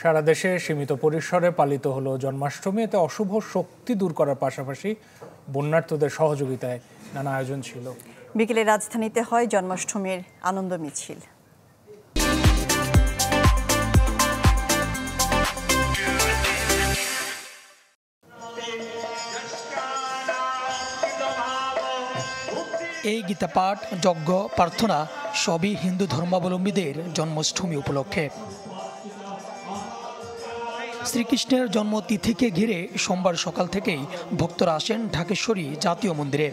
সারা দেশে সীমিত পরিসরে পালিত হলো জন্মাষ্টমী। এতে অশুভ শক্তি দূর করার পাশাপাশি বন্যার্তদের সহযোগিতায় নানা আয়োজন ছিল। বিকেলে রাজধানীতে হয় জন্মাষ্টমীর আনন্দ মিছিল। এই গীতাপাঠ, যজ্ঞ, প্রার্থনা সবই হিন্দু ধর্মাবলম্বীদের জন্মাষ্টমী উপলক্ষে। শ্রীকৃষ্ণের জন্মতিথিকে ঘিরে সোমবার সকাল থেকেই ভক্তরা আসেন ঢাকেশ্বরী জাতীয় মন্দিরে।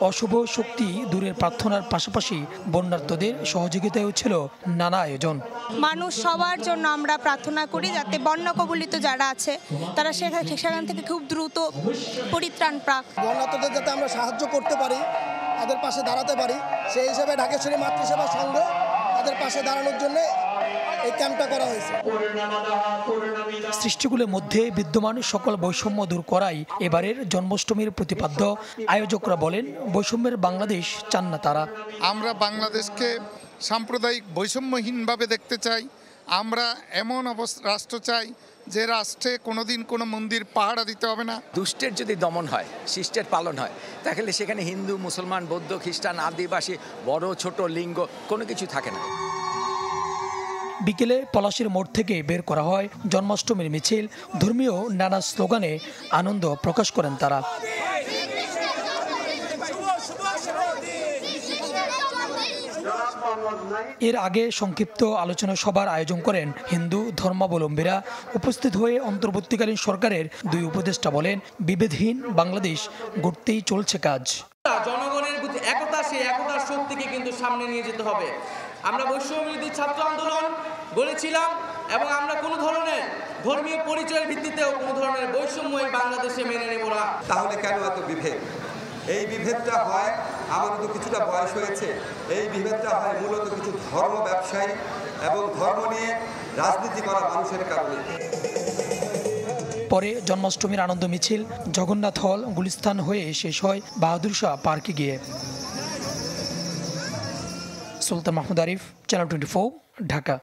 অশুভ শক্তি দূরের প্রার্থনার পাশাপাশি বন্যার্তদের সহযোগিতায়ও ছিল নানা আয়োজন। মানুষ সবার জন্য আমরা প্রার্থনা করি যাতে বন্যা কবলিত যারা আছে তারা সেখান থেকে খুব দ্রুত পরিত্রাণ পাক। বন্যার্তদের যাতে আমরা সাহায্য করতে পারি, তাদের পাশে দাঁড়াতে পারি, সেই হিসেবে ঢাকেশ্বরী মাতৃসেবা সংঘ তাদের পাশে দাঁড়ানোর জন্য এই ক্যাম্পটা করা হয়েছে। সৃষ্টিগুলোর মধ্যে বিদ্যমান সকল বৈষম্য দূর করাই এবারের জন্মাষ্টমীর প্রতিপাদ্য। আয়োজকরা বলেন, বৈষম্যের বাংলাদেশ চান না তারা। আমরা বাংলাদেশকে সাম্প্রদায়িক বৈষম্যহীনভাবে দেখতে চাই। আমরা এমন রাষ্ট্র চাই যে রাষ্ট্রে কোনোদিন কোনো মন্দির পাহারা দিতে হবে না। দুষ্টের যদি দমন হয়, শিষ্টের পালন হয়, তাহলে সেখানে হিন্দু, মুসলমান, বৌদ্ধ, খ্রিস্টান, আদিবাসী, বড় ছোট লিঙ্গ কোনো কিছু থাকে না। বিকেলে পলাশীর মোড় থেকে বের করা হয় জন্মাষ্টমীর মিছিল। ধর্মীয় নানা স্লোগানে আনন্দ প্রকাশ করেন তারা। এর আগে সংক্ষিপ্ত আলোচনা সভার আয়োজন করেন হিন্দু ধর্মাবলম্বীরা। উপস্থিত হয়ে অন্তর্বর্তীকালীন সরকারের দুই উপদেষ্টা বলেন, বিভেদহীন বাংলাদেশ গড়তেই চলছে কাজ। জনগণের একতা, সেই একতার শক্তিকে কিন্তু সামনে নিয়ে যেতে হবে। আমরা বৈষম্যবিরোধী ছাত্র আন্দোলন গড়েছিলাম এবং আমরা কোনো ধরনের ধর্মীয় পরিচয়ের ভিত্তিতেও কোনো ধরনের বৈষম্য এই বাংলাদেশে মেনে নেব না। তাহলে কেন এত বিভেদ? এই বিভেদটা হয়, আমারও তো কিছুটা বয়স হয়েছে, এই বিভেদটা হয় মূলত কিছু ধর্ম ব্যবসায়ী এবং ধর্ম নিয়ে রাজনীতি করা মানুষের কারণে। পরে জন্মাষ্টমীর আনন্দ মিছিল জগন্নাথ হল, গুলিস্তান হয়ে শেষ হয় বাহাদুর শাহ পার্কে গিয়ে। সুলতান মাহমুদ আরিফ, চ্যানেল 24, ঢাকা।